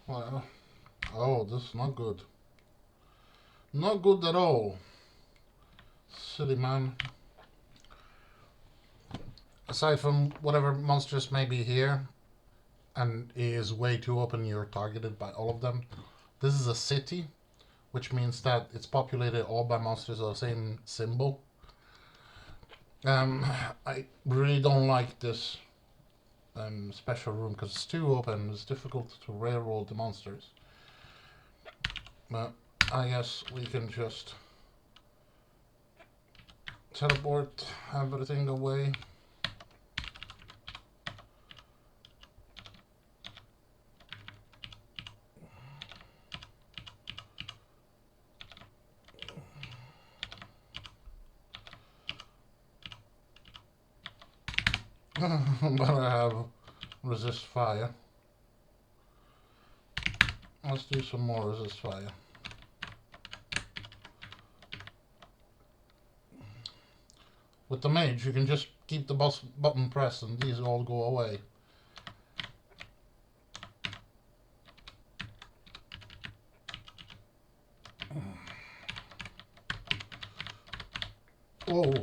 Well. Oh, this is not good. Not good at all. Silly man. Aside from whatever monsters may be here, and is way too open, you're targeted by all of them. This is a city, which means that it's populated all by monsters of the same symbol. Um, I really don't like this special room because it's too open. It's difficult to railroad the monsters. But I guess we can just teleport everything away. But I have resist fire. Let's do some more resist fire. With the mage, you can just keep the button pressed and these all go away. Oh.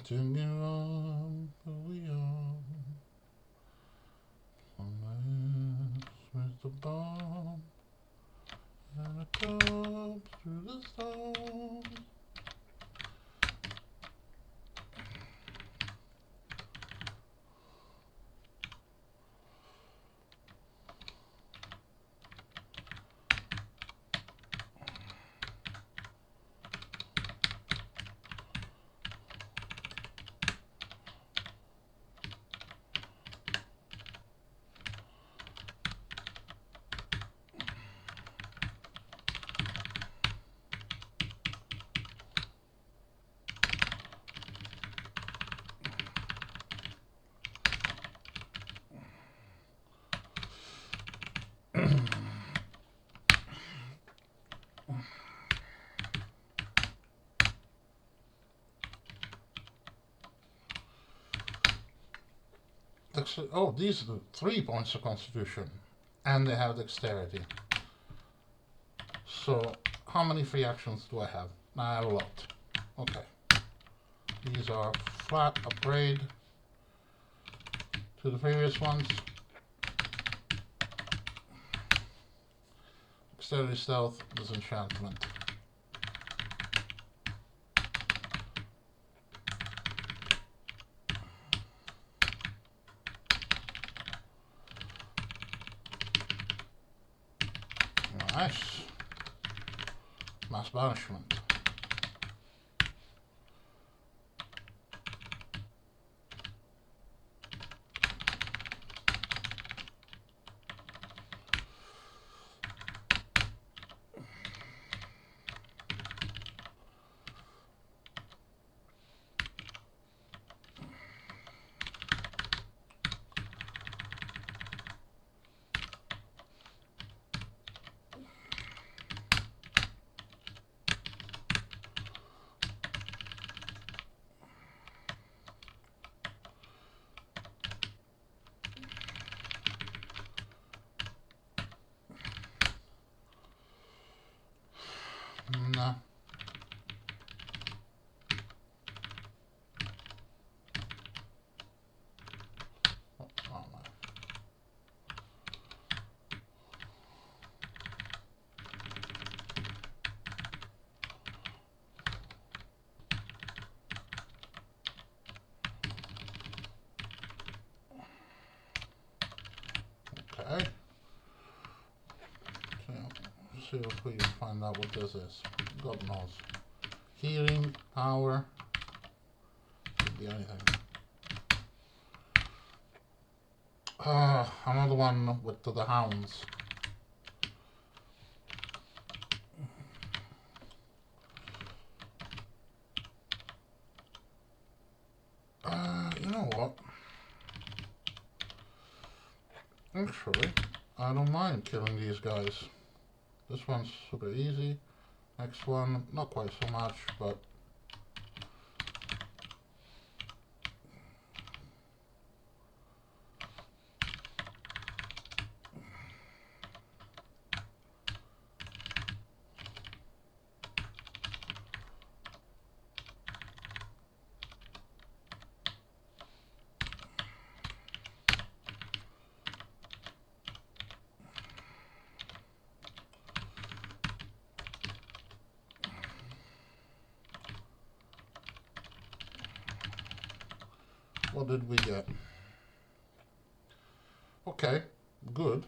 To be wrong, but we are. With the bomb, and it comes through the storm. Oh, these are the 3 points of constitution. And they have dexterity. So, how many free actions do I have? I have a lot. Okay. These are flat upgrade to the previous ones. Dexterity, stealth, disenchantment. Nice. Mass banishment. see if we can find out what this is. God knows. Healing, power, could be anything. Another one with the hounds. You know what? Actually, I don't mind killing these guys. This one's super easy. Next one, not quite so much, but what did we get? Okay, good.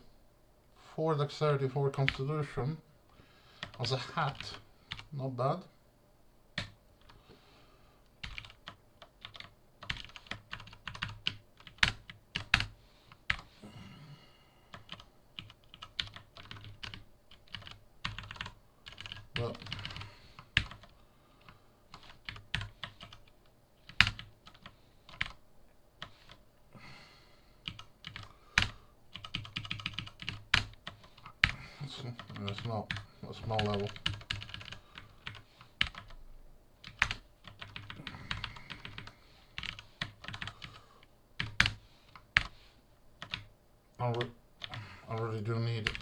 4 dexterity, 4 constitution. As a hat, not bad. But it's not a small level. I really do need it.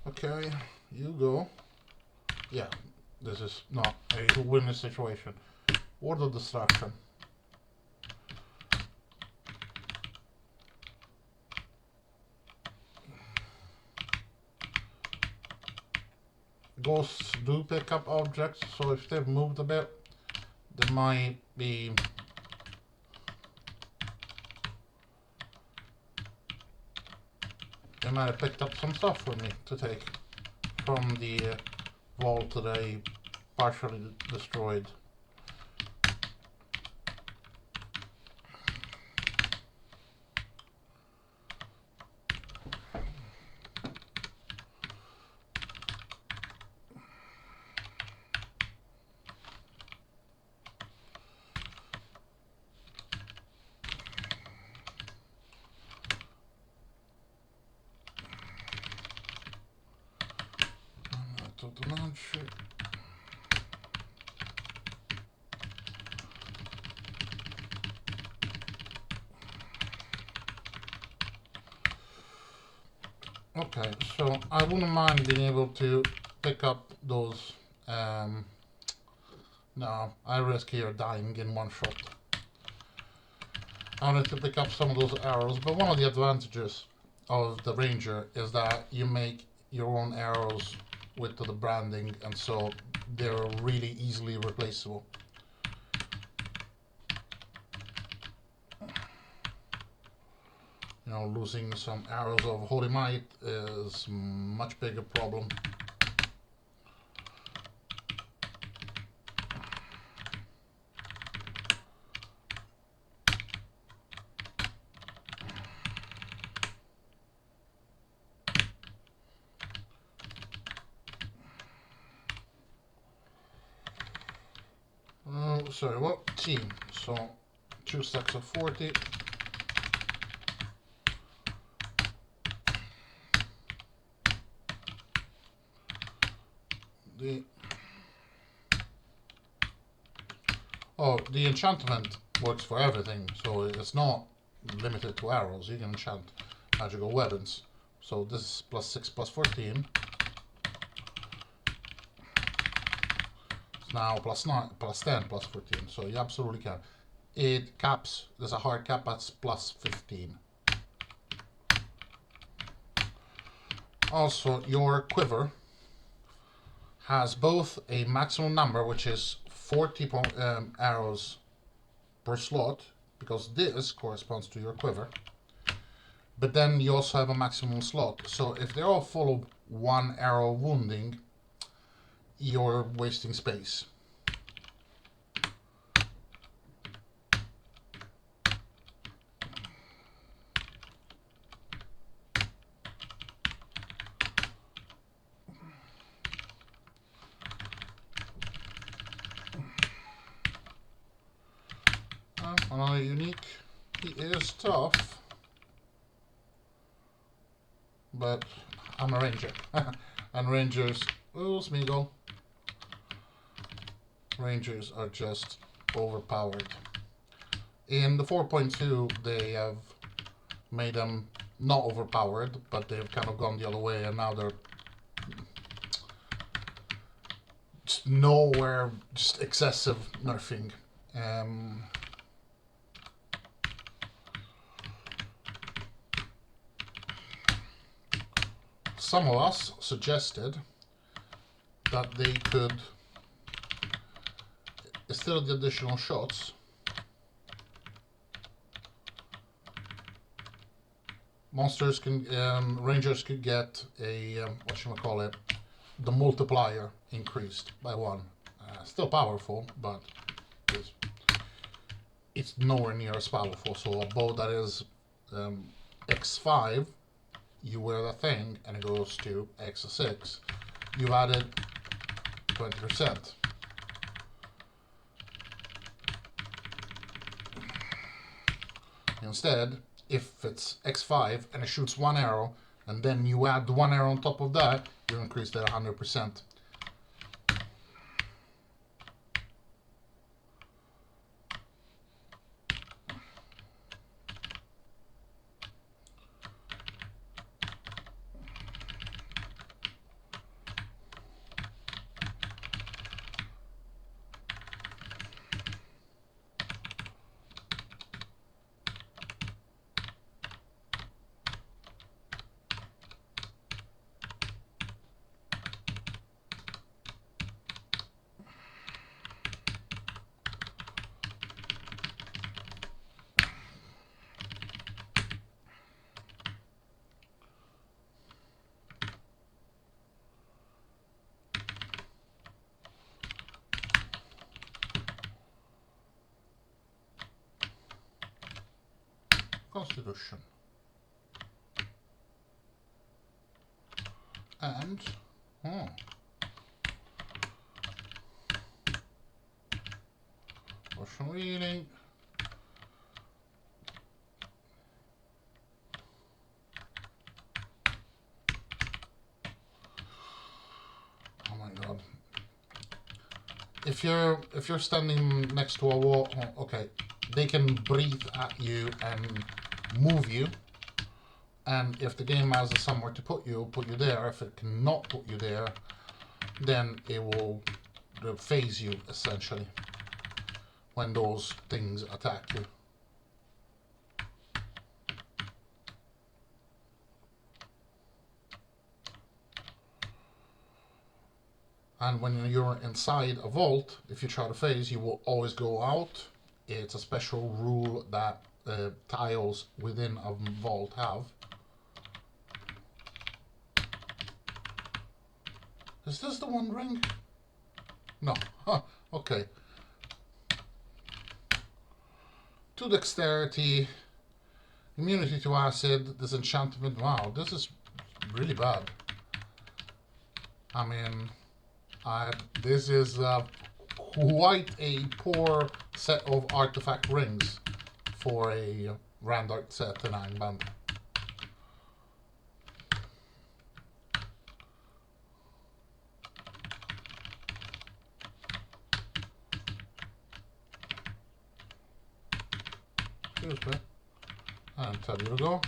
Okay, you go. Yeah, this is not a winning situation. Order destruction. Ghosts do pick up objects, so if they've moved a bit, they might be they might have picked up some stuff for me to take from the vault that I partially destroyed. Okay, so I wouldn't mind being able to pick up those. No, I risk here dying in one shot. I wanted to pick up some of those arrows, but one of the advantages of the ranger is that you make your own arrows with the branding, and so they're really easily replaceable. You know, losing some arrows of Holy Might is a much bigger problem. Sorry, what? Team. So, 2 stacks of 40. The enchantment works for everything, so it's not limited to arrows. You can enchant magical weapons. So this is +6 +14. It's now +9 +10 +14. So you absolutely can. It caps. There's a hard cap at +15. Also, your quiver has both a maximum number, which is 40 arrows per slot, because this corresponds to your quiver. But then you also have a maximum slot. So if they're all full of 1 arrow wounding, you're wasting space. Another unique. He is tough, but I'm a ranger. And rangers, oh Smeagol, rangers are just overpowered. In the 4.2 they have made them not overpowered, but they've kind of gone the other way, and now they're just nowhere, just excessive nerfing. Some of us suggested that they could, instead of the additional shots, monsters can, rangers could get a, whatchamacallit, the multiplier increased by 1. Still powerful, but it's nowhere near as powerful. So a bow that is X5, you wear the thing and it goes to X6. You've added 20%. Instead, if it's X5 and it shoots 1 arrow, and then you add 1 arrow on top of that, you increase that 100%. Constitution. And potion reading. Oh my god. If you're standing next to a wall, okay, they can breathe at you and move you, and if the game has somewhere to put you there. If it cannot put you there, then it will phase you essentially when those things attack you. And when you're inside a vault, if you try to phase, you will always go out. It's a special rule that tiles within a vault have. Is this the one ring? No. Huh. Okay. 2 dexterity, immunity to acid, disenchantment. Wow, this is really bad. I mean, this is quite a poor set of artifact rings for a random set in Angband. Excuse me. And tell you to go.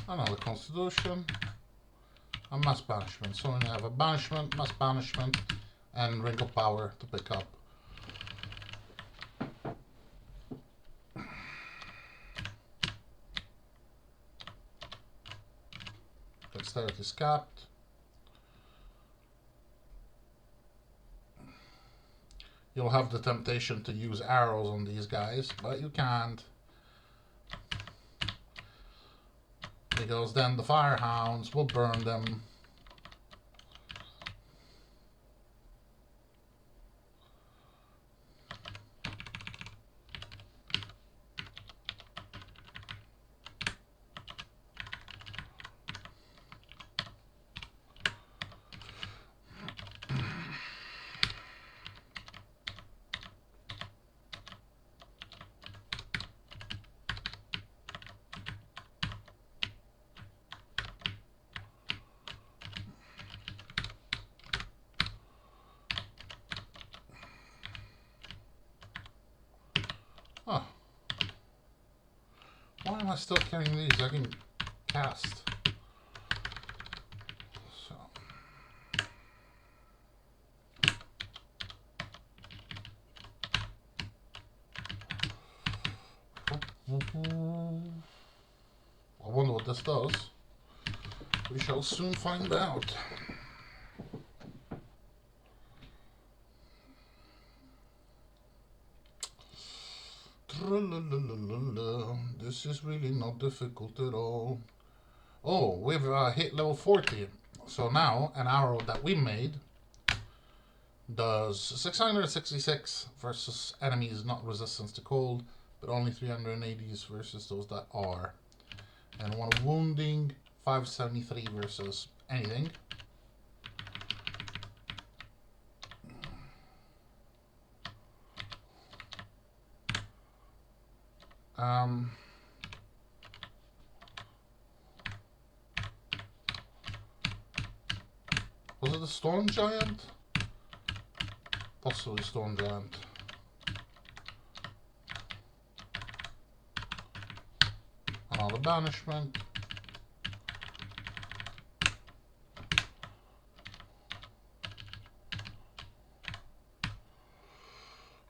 Another constitution. A mass banishment. So we have a banishment, mass banishment, and ring of power to pick up. Dexterity is capped. you'll have the temptation to use arrows on these guys, but you can't. Because then the firehounds will burn them. Oh. Why am I still carrying these? I can cast. So. I wonder what this does. We shall soon find out. This is really not difficult at all. Oh, we've hit level 40. So now an arrow that we made does 666 versus enemies not resistant to cold, but only 380s versus those that are. And one wounding, 573 versus anything. Was it the Storm Giant? Possibly Storm Giant. Another banishment.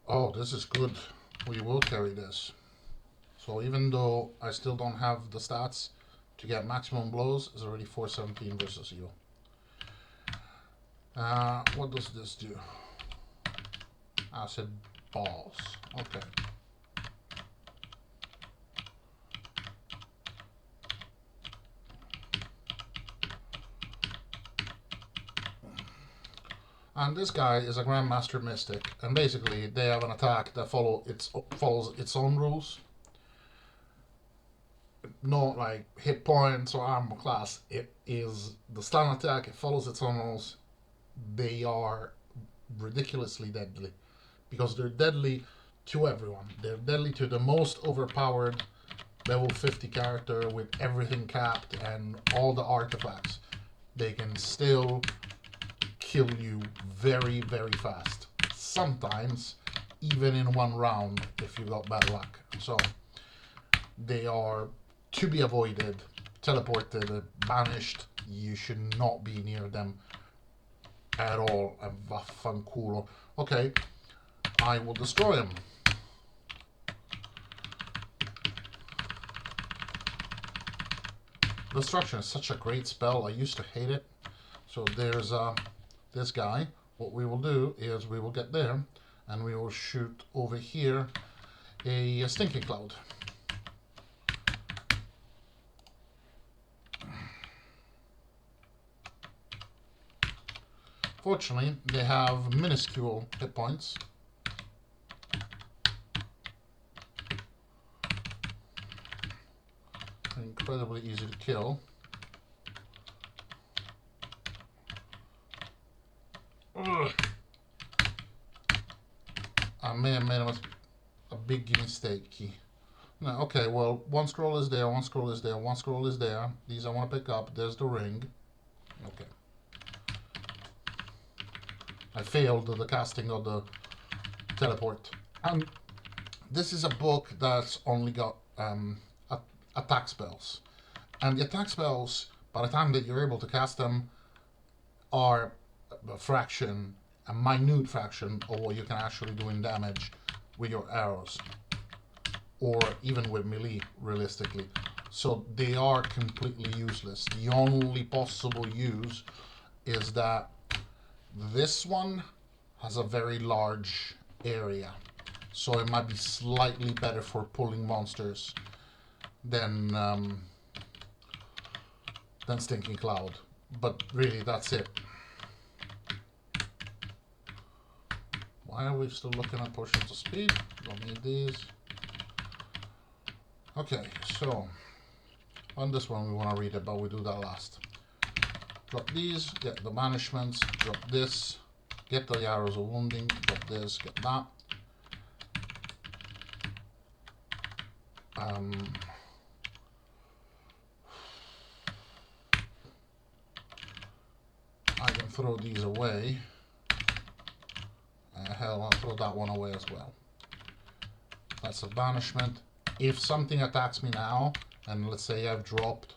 Oh, this is good. We will carry this. So even though I still don't have the stats to get maximum blows, it's already 417 versus you. What does this do? Acid balls. Okay. And this guy is a Grandmaster Mystic, and basically they have an attack that follows its own rules. Not like hit points or armor class. It is the stun attack. It follows its own rules. They are ridiculously deadly because they're deadly to everyone. They're deadly to the most overpowered level 50 character with everything capped and all the artifacts. They can still kill you very, very fast. Sometimes even in one round if you got bad luck. So they are to be avoided, teleported, banished. You should not be near them at all. Vaffanculo. Okay, I will destroy him. Destruction is such a great spell. I used to hate it. So there's this guy. What we will do is we will get there and we will shoot over here a stinking cloud. Fortunately, they have minuscule hit points. Incredibly easy to kill. Ugh. I may have made a big mistake. No, okay, well, one scroll is there, one scroll is there, one scroll is there. These I want to pick up. There's the ring. Okay. I failed the casting of the teleport. And this is a book that's only got attack spells. And the attack spells, by the time that you're able to cast them, are a fraction, a minute fraction of what you can actually do in damage with your arrows. Or even with melee, realistically. So they are completely useless. The only possible use is that this one has a very large area. So it might be slightly better for pulling monsters than Stinking Cloud. But really, that's it. Why are we still looking at potions of speed? Don't need these. Okay, so on this one we want to read it, but we do that last. Drop these, get the banishments, drop this, get the arrows of wounding, drop this, get that. I can throw these away. Hell, I'll throw that one away as well. That's a banishment. If something attacks me now, and let's say I've dropped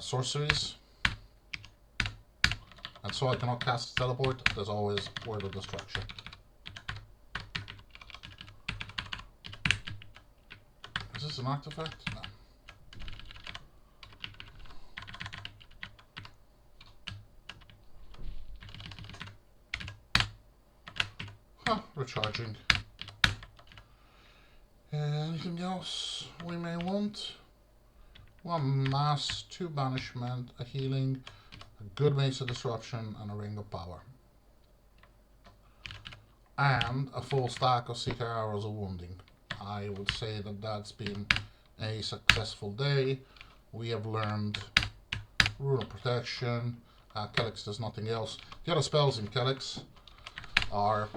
sorceries, and so I cannot cast teleport, there's always Word of Destruction. Is this an artifact? No. Huh, recharging. Anything else we may want? 1 mass, 2 banishment, a healing, a good mace of disruption, and a ring of power. And a full stack of Seeker arrows of wounding. I would say that that's been a successful day. We have learned Rune of Protection. Calyx does nothing else. The other spells in Calyx are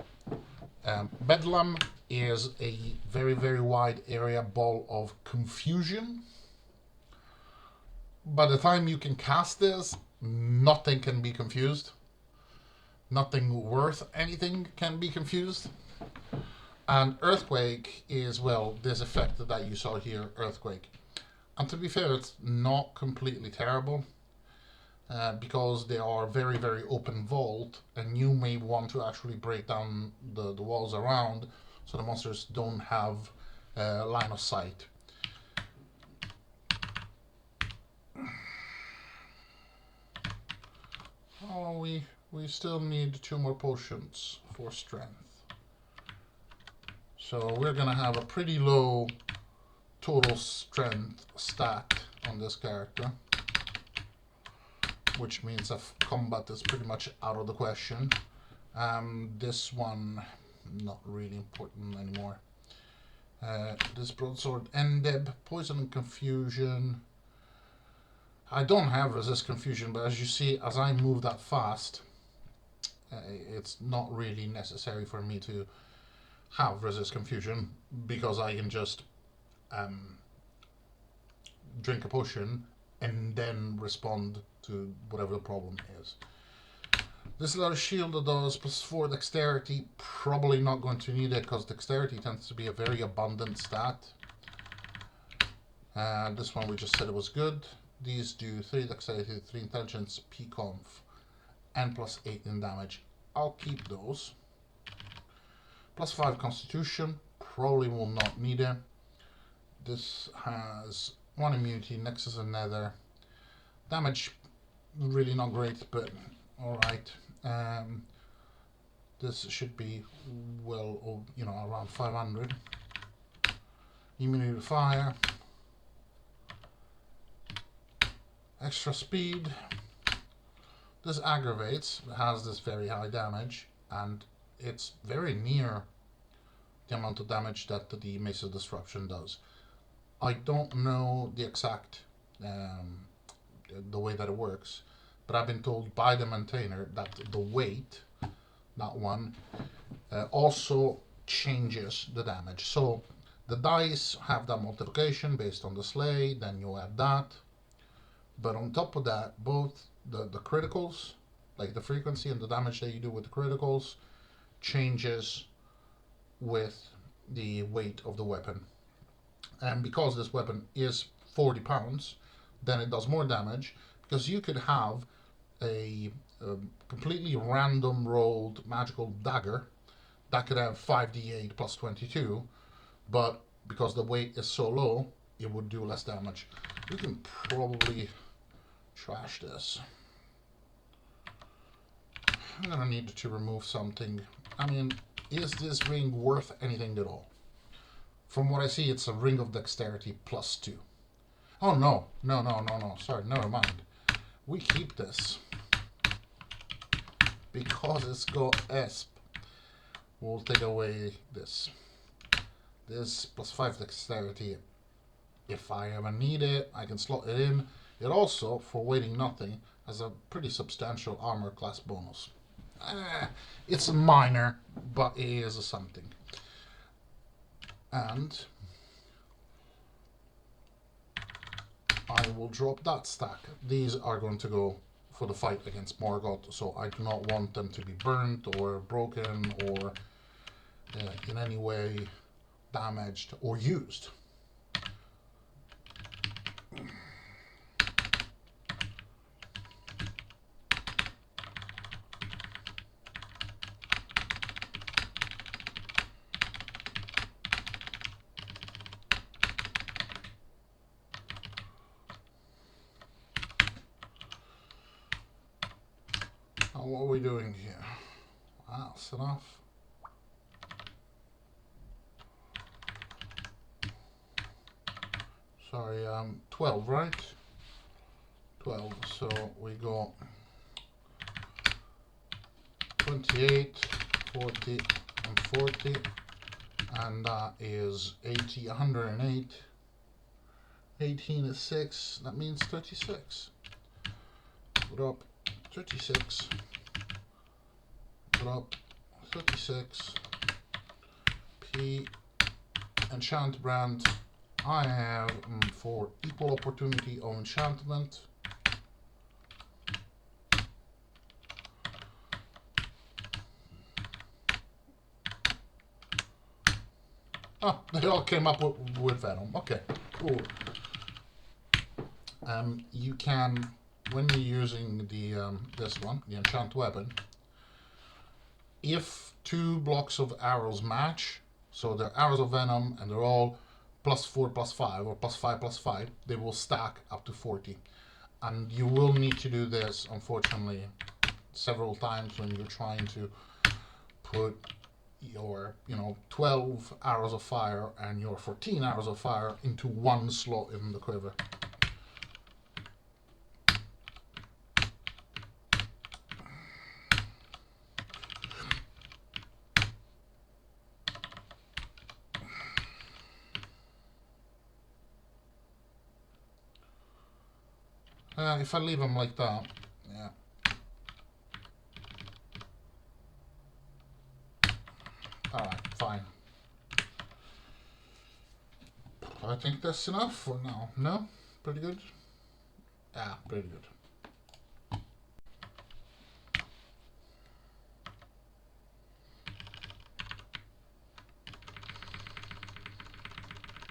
Bedlam is a very, very wide area ball of confusion. By the time you can cast this, nothing can be confused. Nothing worth anything can be confused. And Earthquake is, well, this effect that you saw here, Earthquake. And to be fair, it's not completely terrible. Because they are very, very open vault, and you may want to actually break down the walls around so the monsters don't have line of sight. Oh, we still need 2 more potions for strength. So we're gonna have a pretty low total strength stat on this character, which means that combat is pretty much out of the question. This one, not really important anymore. This broadsword, endgame, poison and confusion. I don't have resist confusion, but as you see, as I move that fast, it's not really necessary for me to have resist confusion, because I can just drink a potion and then respond to whatever the problem is. This little shield that does +4 dexterity, probably not going to need it because dexterity tends to be a very abundant stat. This one we just said it was good. These do 3 dexterity, 3 intelligence, P-conf, and +8 in damage. I'll keep those. +5 constitution, probably will not need it. This has 1 immunity, Nexus and Nether. Damage, really not great, but alright. This should be well, around 500. Immunity to fire. Extra speed. This aggravates, it has this very high damage, and it's very near the amount of damage that the Mace of Disruption does. I don't know the exact the way that it works, but I've been told by the maintainer that the weight, that one, also changes the damage. So the dice have that multiplication based on the sleigh, then you add that. But on top of that, both the criticals, like the frequency and the damage that you do with the criticals, changes with the weight of the weapon. And because this weapon is 40 pounds, then it does more damage, because you could have a completely random rolled magical dagger that could have 5d8 plus 22, but because the weight is so low, it would do less damage. We can probably trash this. I'm gonna need to remove something. I mean, is this ring worth anything at all? From what I see, it's a ring of dexterity +2. Oh no, no. Sorry, never mind. We keep this because it's got ESP. We'll take away this. This +5 dexterity. If I ever need it, I can slot it in. It also, for weighting nothing, has a pretty substantial armor class bonus. It's minor, but it is a something. And I will drop that stack. These are going to go for the fight against Morgoth, so I do not want them to be burnt or broken or in any way damaged or used. Now what are we doing here? That's enough. Sorry, 12, right? 12, so we got 28, 40, and 40, and that is 80, 108. 18 is 6, that means 36. Put up 36, put up 36, P, enchant brand. I have for equal opportunity of enchantment. Oh, they all came up with Venom. Okay, cool. You can, when you're using the this one, the enchant weapon, if 2 blocks of arrows match, so they're arrows of venom and they're all +4 +5 or +5 +5, they will stack up to 40. And you will need to do this, unfortunately, several times when you're trying to put your 12 arrows of fire and your 14 arrows of fire into one slot in the quiver. If I leave them like that, yeah. Alright, fine. I think that's enough for now. No? Pretty good? Yeah, pretty good.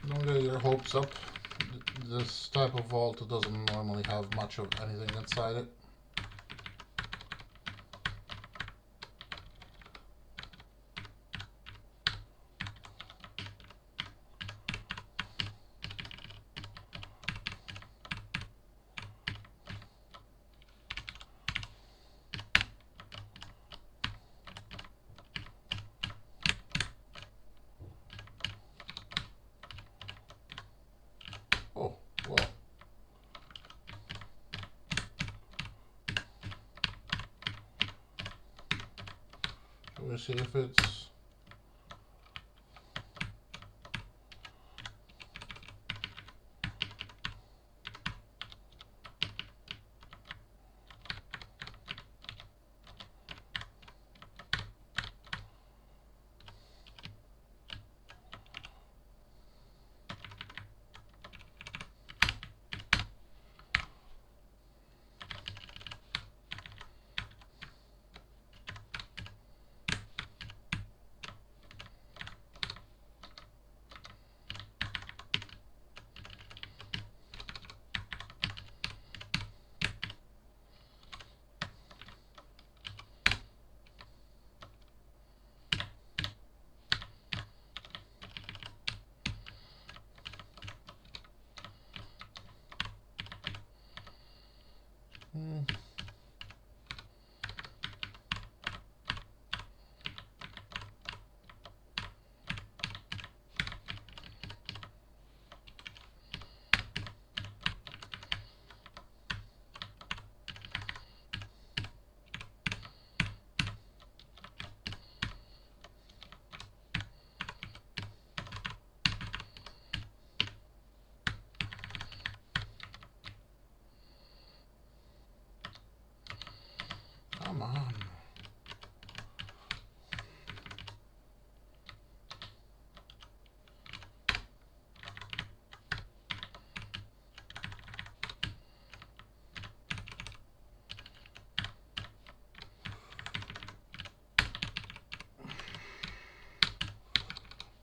Don't get your hopes up. This type of vault doesn't normally have much of anything inside it. Oh, well. Shall we see if it's...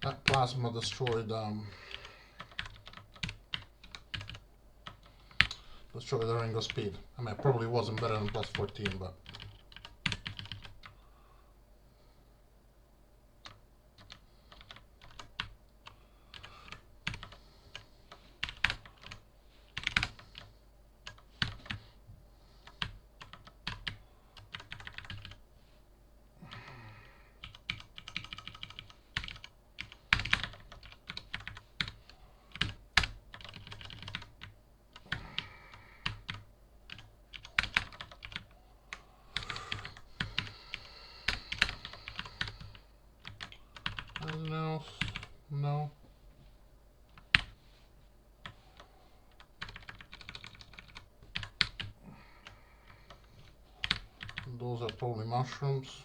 That plasma destroyed the ring of speed. I mean, it probably wasn't better than plus 14, but anything else? No. Those are probably mushrooms.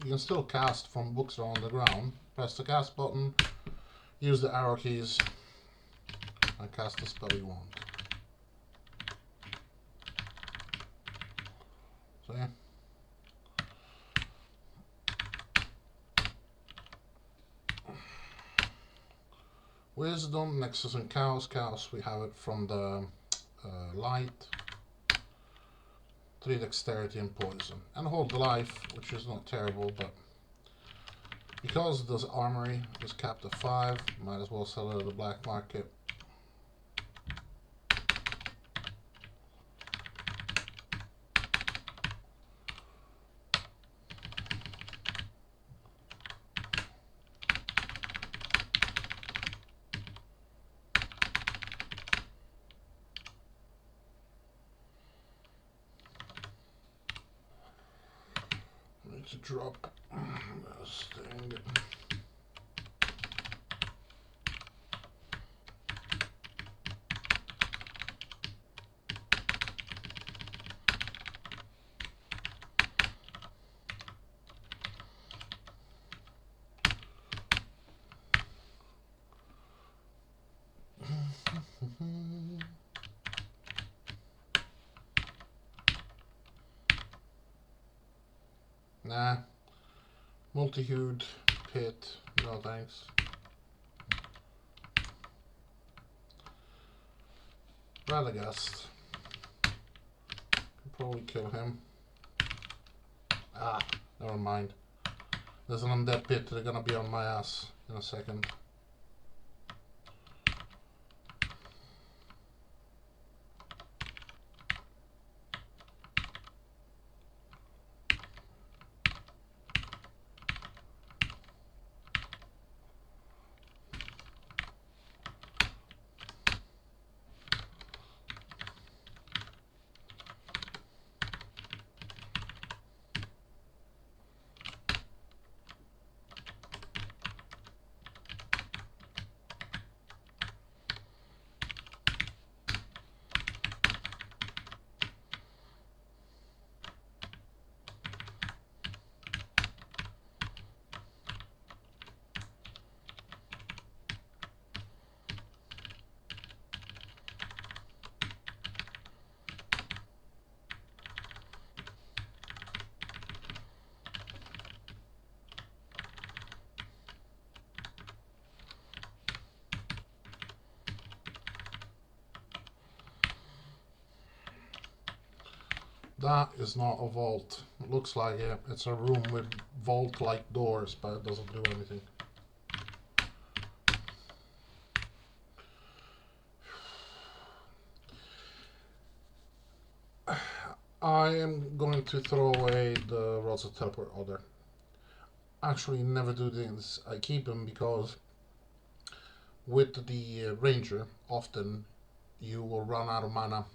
You can still cast from books that are on the ground. Press the cast button, use the arrow keys, and cast the spell you want. So yeah. Wisdom, Nexus and Chaos. Chaos, we have it from the light. 3 dexterity and poison. And hold the life, which is not terrible, but because this armory is capped at 5, might as well sell it at the black market. Need to drop this thing. Nah. Multi-hued pit. No thanks. Radagast. Can probably kill him. Ah, never mind. There's an undead pit. They're gonna be on my ass in a second. That is not a vault. It looks like it. It's a room with vault-like doors, but it doesn't do anything. I am going to throw away the rods of teleport order. Actually, never do this. I keep them because with the ranger, often you will run out of mana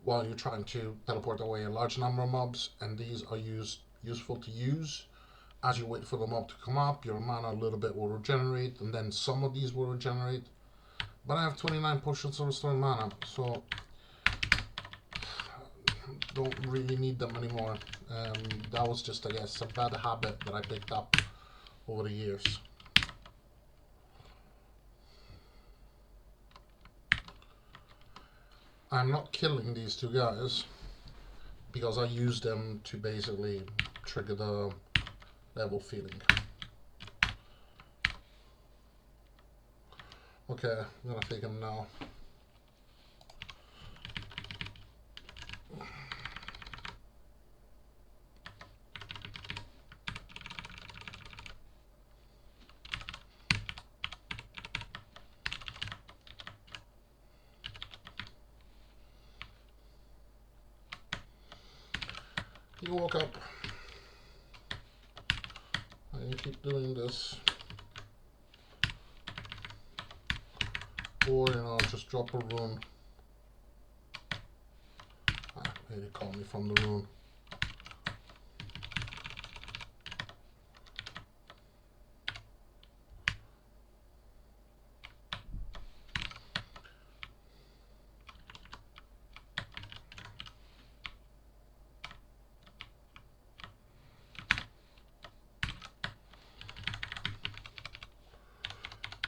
while you're trying to teleport away a large number of mobs, and these are useful to use. As you wait for the mob to come up, your mana a little bit will regenerate, and then some of these will regenerate. But I have 29 potions of restoring mana, so don't really need them anymore. That was just, I guess, a bad habit that I picked up over the years. I'm not killing these two guys because I use them to basically trigger the level feeling. Okay, I'm gonna take him now. You walk up and you keep doing this, or just drop a rune. Maybe call me from the rune.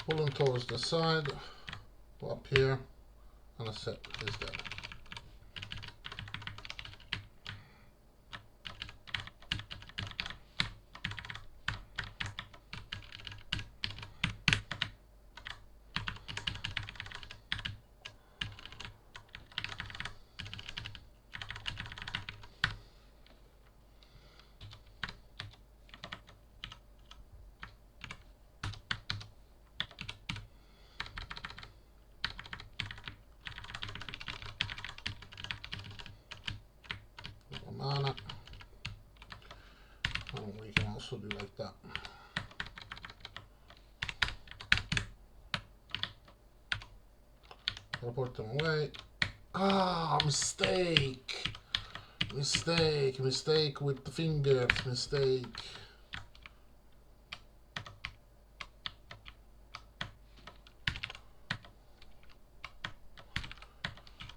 Pull him towards the side, go up here, and that's it, he's dead. Mana. And we can also do like that. Teleport them away. Ah, mistake! Mistake with the fingers, mistake.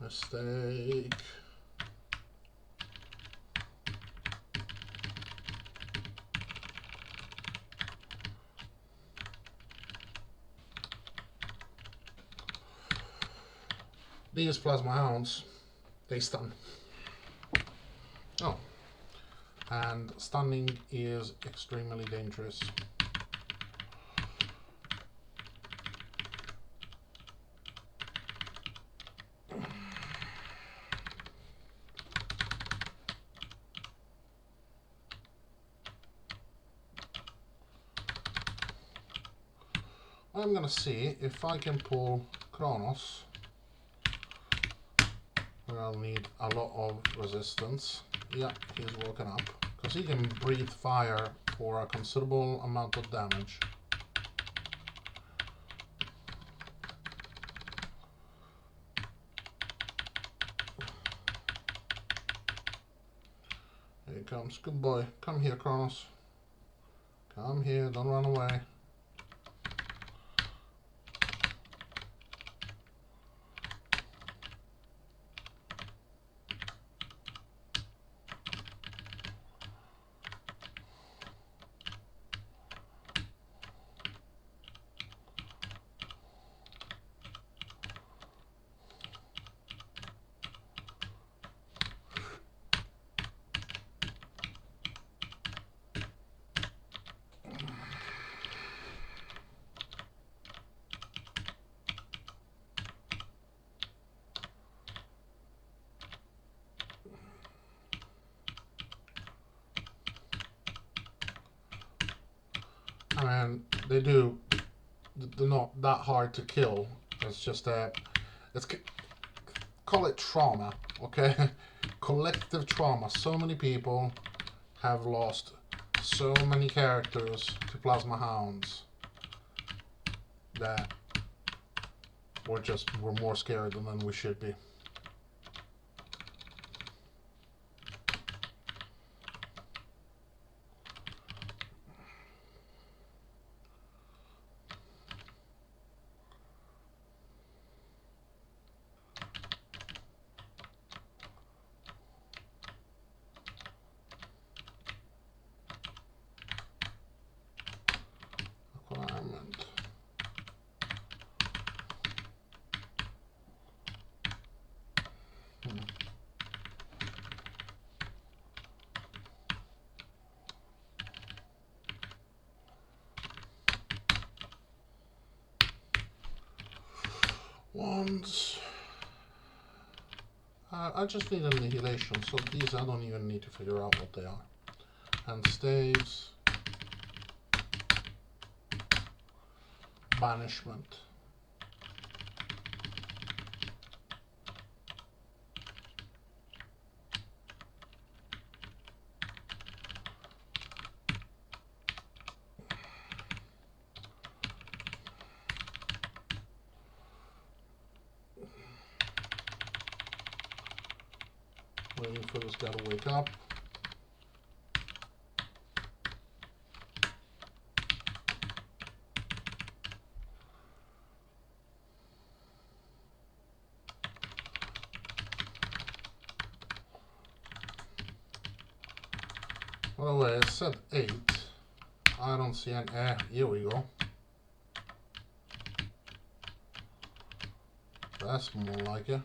Mistake. These plasma hounds, they stun. Oh. And stunning is extremely dangerous. I'm gonna see if I can pull Kronos. I'll need a lot of resistance. Yeah, he's woken up. Because he can breathe fire for a considerable amount of damage. Here he comes. Good boy. Come here, Kronos. Come here, don't run away. I mean, they're not that hard to kill. It's just that, call it trauma, okay? Collective trauma. So many people have lost so many characters to plasma hounds that we're more scared than we should be. Requirement. Wands. I just need annihilation, so these I don't even need to figure out what they are. And staves. Banishment. Waiting for this guy to wake up. By the way, I said 8. I don't see an here we go. That's more like it.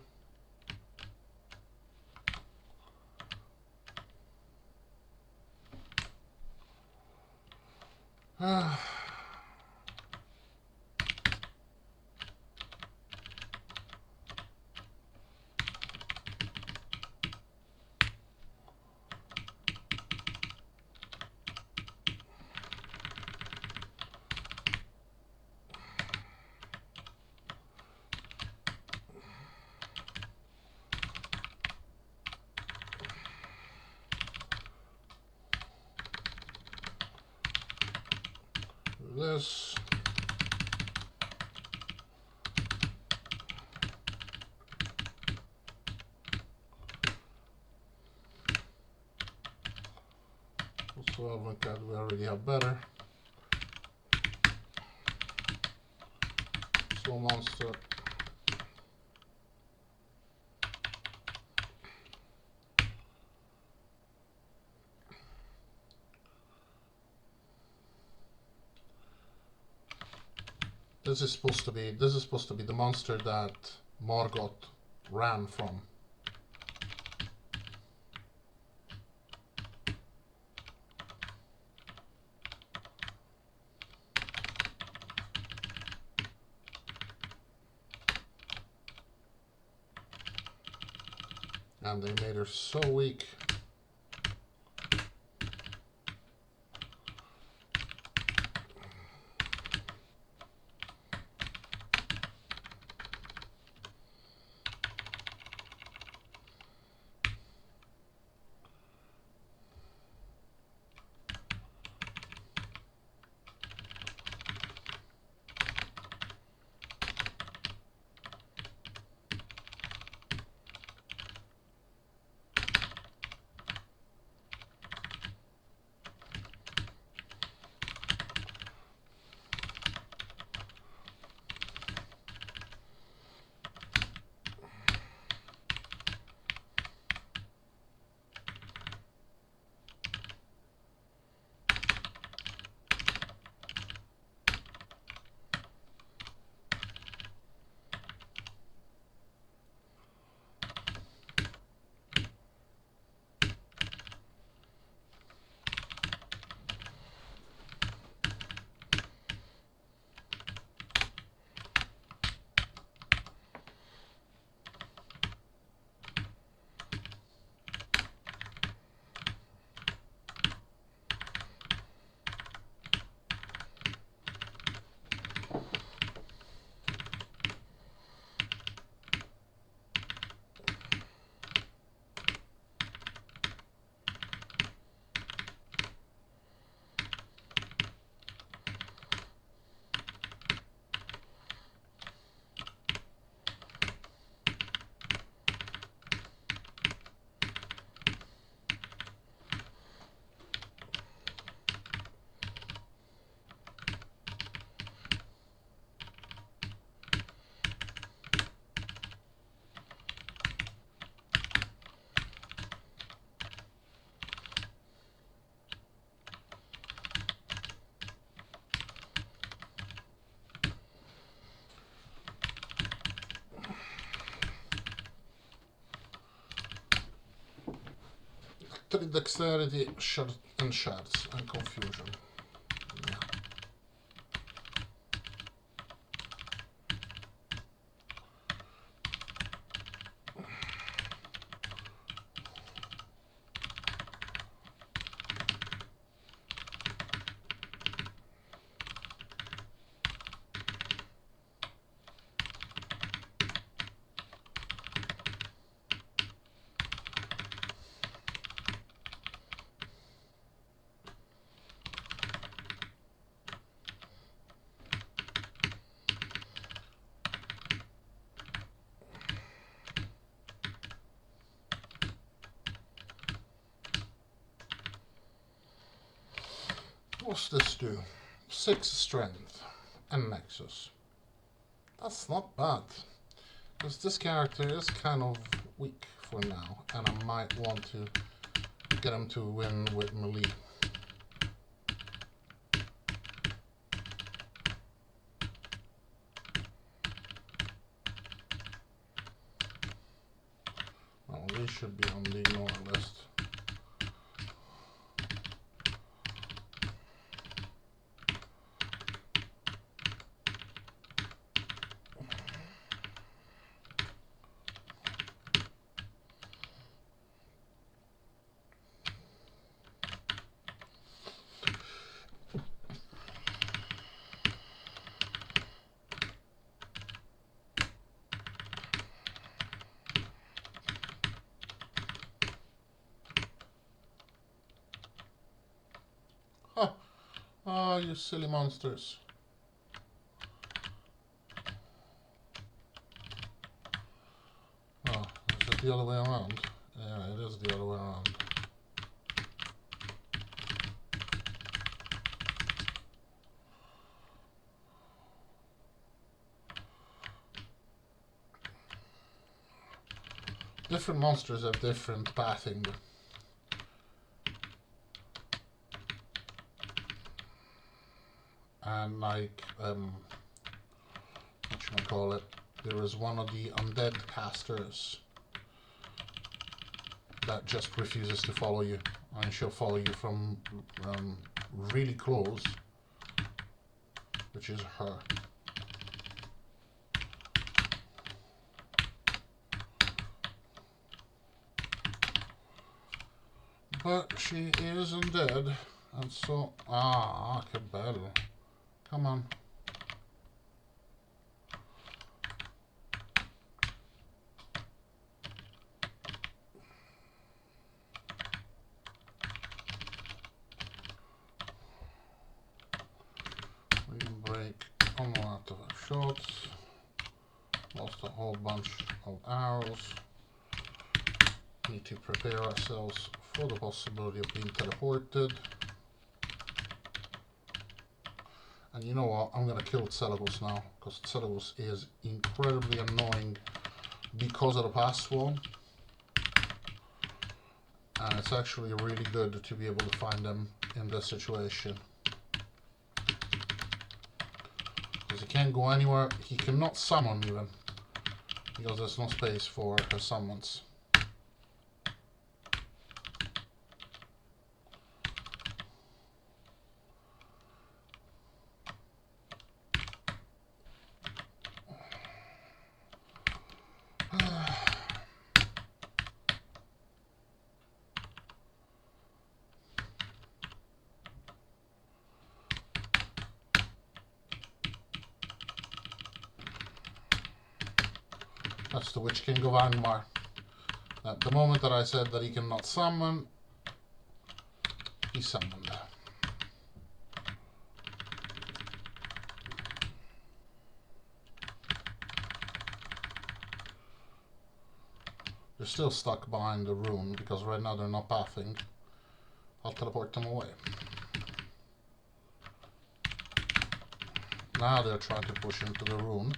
This. Also, avant-garde we already have better. Soul monster. This is supposed to be the monster that Margot ran from. And they made her so weak. Dexterity, and shards, and confusion. Yeah. What's this do? 6 strength and nexus. That's not bad. Because this character is kind of weak for now, and I might want to get him to win with melee. Well, they should be on the ignore list. Huh. Oh, you silly monsters. Oh, is it the other way around? Yeah, it is the other way around. Different monsters have different pathing. And like, what should I call it? There is one of the undead casters that just refuses to follow you, and she'll follow you from really close, which is her. But she is undead, and so que bello. Come on. We can break one more out of our shots. Lost a whole bunch of arrows. Need to prepare ourselves for the possibility of being teleported. And you know what? I'm gonna kill Celebus now, because Celebus is incredibly annoying because of the past one. And it's actually really good to be able to find them in this situation. Because he can't go anywhere, he cannot summon even, because there's no space for his summons. That's the Witch King of Angmar. At the moment that I said that he cannot summon, he summoned. They're still stuck behind the rune, because right now they're not pathing. I'll teleport them away. Now they're trying to push into the rune.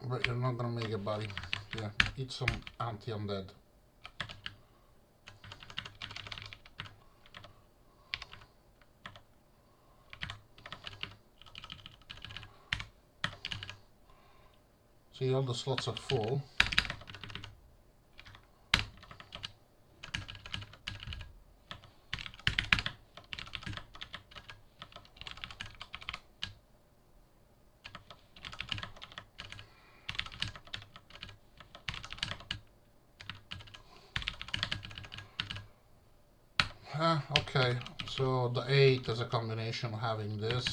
But you're not gonna make it, buddy. Yeah, eat some anti-undead. See, all the slots are full. Okay, so the 8 is a combination of having this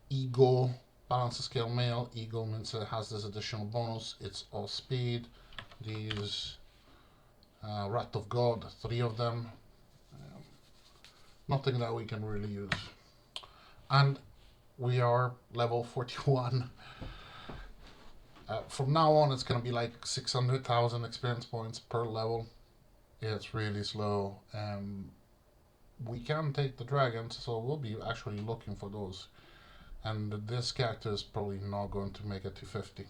ego balance scale mail. Ego means it has this additional bonus. It's all speed. These Wrath of God, 3 of them. Nothing that we can really use. And we are level 41. From now on, it's gonna be like 600,000 experience points per level. Yeah, it's really slow. We can take the dragons, so we'll be actually looking for those. And this character is probably not going to make it to 50.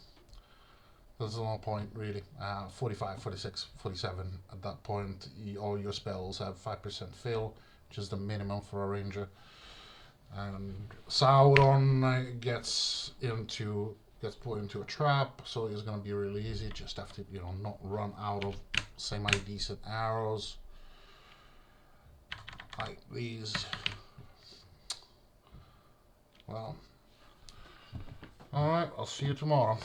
There's no point really. 45, 46, 47. At that point, all your spells have 5% fail, which is the minimum for a ranger. And Sauron gets put into a trap, so it's gonna be really easy. Just have to, not run out of semi-decent arrows like these. Well, all right. I'll see you tomorrow.